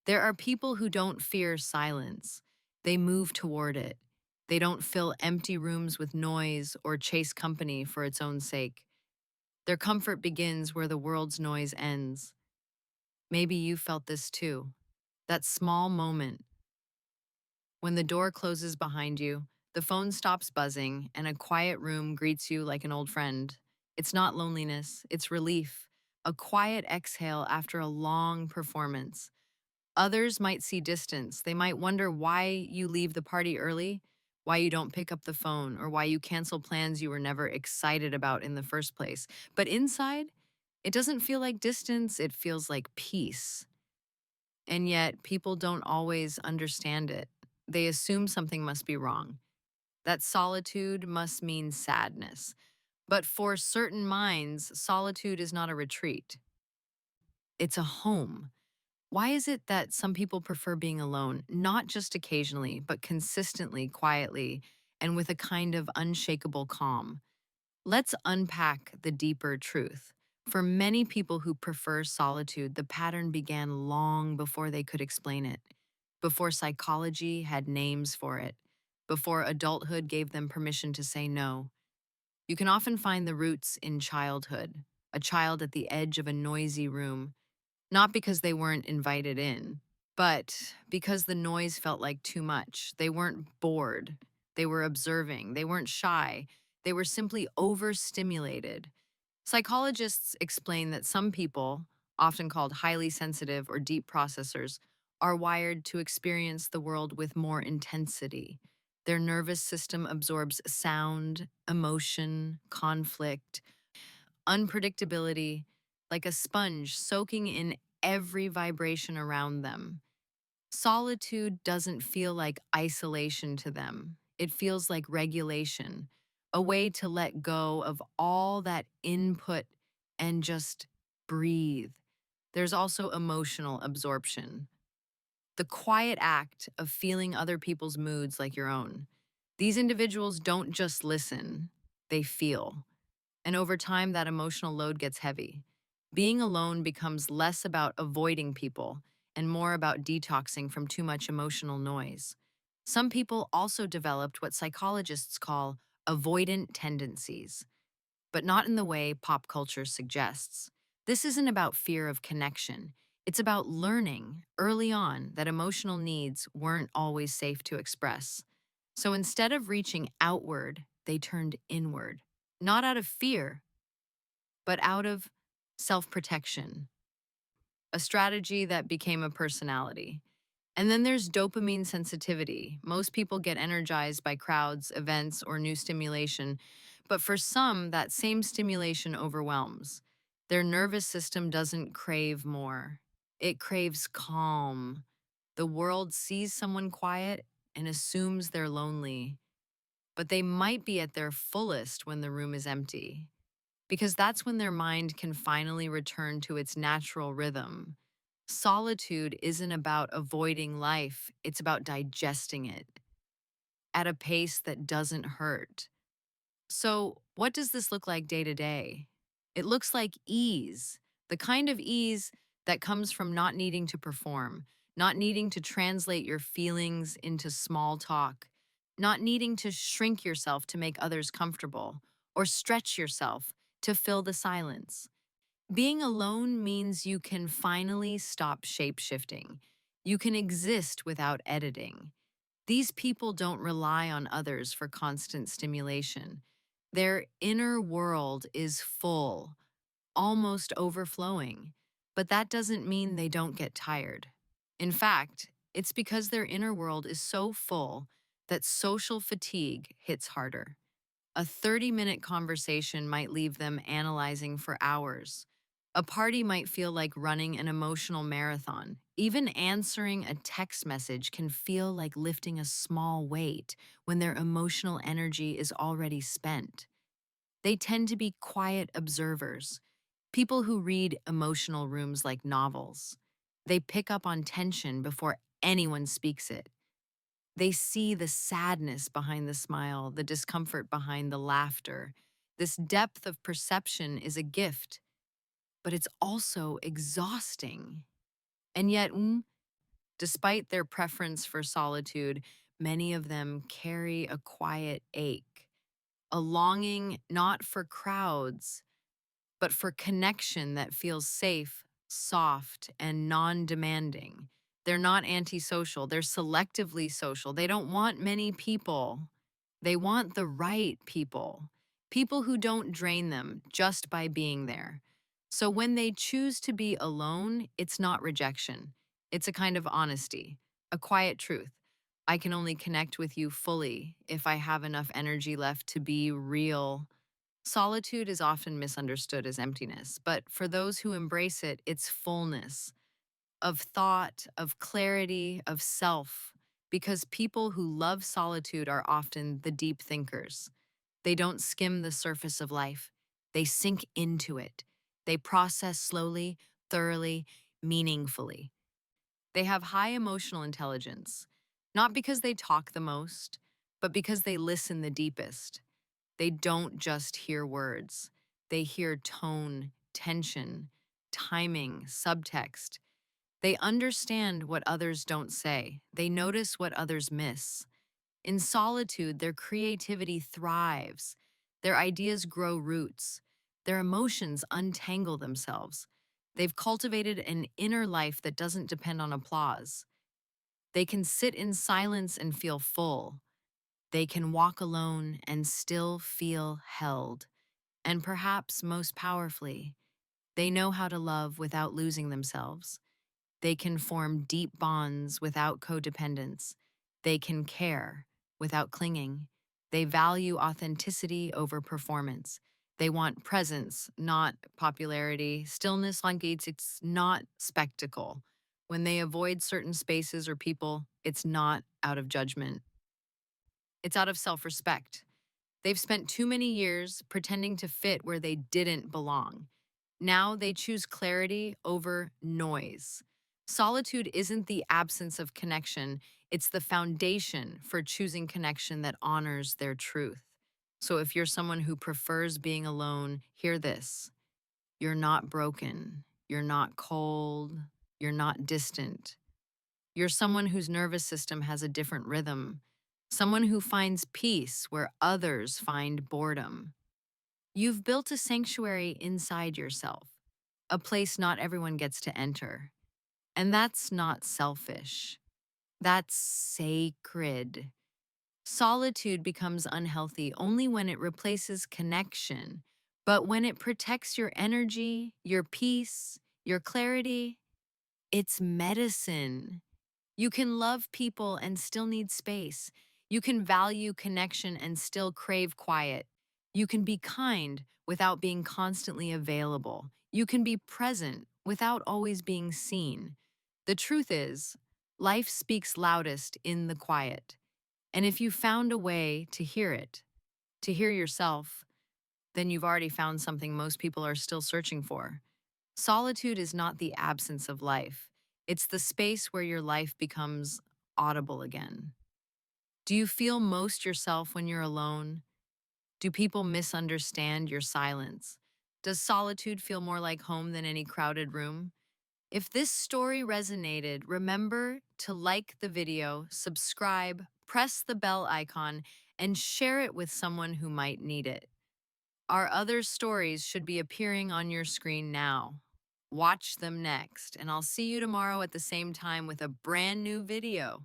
There are people who don't fear silence. They move toward it. They don't fill empty rooms with noise or chase company for its own sake. Their comfort begins where the world's noise ends. Maybe you felt this too. That small moment when the door closes behind you, the phone stops buzzing, and a quiet room greets you like an old friend. It's not loneliness, it's relief, a quiet exhale after a long performance. Others might see distance. They might wonder why you leave the party early, why you don't pick up the phone, or why you cancel plans you were never excited about in the first place. But inside, it doesn't feel like distance, it feels like peace. And yet, people don't always understand it. They assume something must be wrong, that solitude must mean sadness. But for certain minds, solitude is not a retreat, it's a home. Why is it that some people prefer being alone, not just occasionally, but consistently, quietly, and with a kind of unshakable calm? Let's unpack the deeper truth. For many people who prefer solitude, the pattern began long before they could explain it, before psychology had names for it, before adulthood gave them permission to say no. You can often find the roots in childhood, a child at the edge of a noisy room, not because they weren't invited in, but because the noise felt like too much. They weren't bored. They were observing. They weren't shy. They were simply overstimulated. Psychologists explain that some people, often called highly sensitive or deep processors, are wired to experience the world with more intensity. Their nervous system absorbs sound, emotion, conflict, unpredictability, like a sponge soaking in every vibration around them. Solitude doesn't feel like isolation to them. It feels like regulation, a way to let go of all that input and just breathe. There's also emotional absorption, the quiet act of feeling other people's moods like your own. These individuals don't just listen, they feel. And over time, that emotional load gets heavy. Being alone becomes less about avoiding people and more about detoxing from too much emotional noise. Some people also developed what psychologists call avoidant tendencies, but not in the way pop culture suggests. This isn't about fear of connection. It's about learning early on that emotional needs weren't always safe to express. So instead of reaching outward, they turned inward, not out of fear, but out of self protection, a strategy that became a personality. And then there's dopamine sensitivity. Most people get energized by crowds, events, or new stimulation, but for some, that same stimulation overwhelms. Their nervous system doesn't crave more, it craves calm. The world sees someone quiet and assumes they're lonely, but they might be at their fullest when the room is empty, because that's when their mind can finally return to its natural rhythm. Solitude isn't about avoiding life, it's about digesting it at a pace that doesn't hurt. So, what does this look like day to day? It looks like ease, the kind of ease that comes from not needing to perform, not needing to translate your feelings into small talk, not needing to shrink yourself to make others comfortable, or stretch yourself to fill the silence. Being alone means you can finally stop shape-shifting. You can exist without editing. These people don't rely on others for constant stimulation. Their inner world is full, almost overflowing, but that doesn't mean they don't get tired. In fact, it's because their inner world is so full that social fatigue hits harder. A 30-minute conversation might leave them analyzing for hours. A party might feel like running an emotional marathon. Even answering a text message can feel like lifting a small weight when their emotional energy is already spent. They tend to be quiet observers, people who read emotional rooms like novels. They pick up on tension before anyone speaks it. They see the sadness behind the smile, the discomfort behind the laughter. This depth of perception is a gift, but it's also exhausting. And yet, Despite their preference for solitude, many of them carry a quiet ache, a longing not for crowds, but for connection that feels safe, soft, and non demanding. They're not antisocial, they're selectively social. They don't want many people, they want the right people, people who don't drain them just by being there. So when they choose to be alone, it's not rejection, it's a kind of honesty, a quiet truth. I can only connect with you fully if I have enough energy left to be real. Solitude is often misunderstood as emptiness, but for those who embrace it, it's fullness of thought, of clarity, of self, because people who love solitude are often the deep thinkers. They don't skim the surface of life, they sink into it. They process slowly, thoroughly, meaningfully. They have high emotional intelligence, not because they talk the most, but because they listen the deepest. They don't just hear words, they hear tone, tension, timing, subtext. They understand what others don't say, they notice what others miss. In solitude, their creativity thrives, their ideas grow roots, their emotions untangle themselves. They've cultivated an inner life that doesn't depend on applause. They can sit in silence and feel full. They can walk alone and still feel held. And perhaps most powerfully, they know how to love without losing themselves. They can form deep bonds without codependence. They can care without clinging. They value authenticity over performance. They want presence, not popularity. Stillness, like it's not spectacle. When they avoid certain spaces or people, it's not out of judgment. It's out of self respect. They've spent too many years pretending to fit where they didn't belong. Now they choose clarity over noise. Solitude isn't the absence of connection, it's the foundation for choosing connection that honors their truth. So if you're someone who prefers being alone, hear this. You're not broken, you're not cold, you're not distant. You're someone whose nervous system has a different rhythm, someone who finds peace where others find boredom. You've built a sanctuary inside yourself, a place not everyone gets to enter. And that's not selfish, that's sacred. Solitude becomes unhealthy only when it replaces connection. But when it protects your energy, your peace, your clarity, it's medicine. You can love people and still need space. You can value connection and still crave quiet. You can be kind without being constantly available. You can be present without always being seen. The truth is, life speaks loudest in the quiet. And if you found a way to hear it, to hear yourself, then you've already found something most people are still searching for. Solitude is not the absence of life. It's the space where your life becomes audible again. Do you feel most yourself when you're alone? Do people misunderstand your silence? Does solitude feel more like home than any crowded room? If this story resonated, remember to like the video, subscribe, press the bell icon, and share it with someone who might need it. Our other stories should be appearing on your screen now. Watch them next, and I'll see you tomorrow at the same time with a brand new video.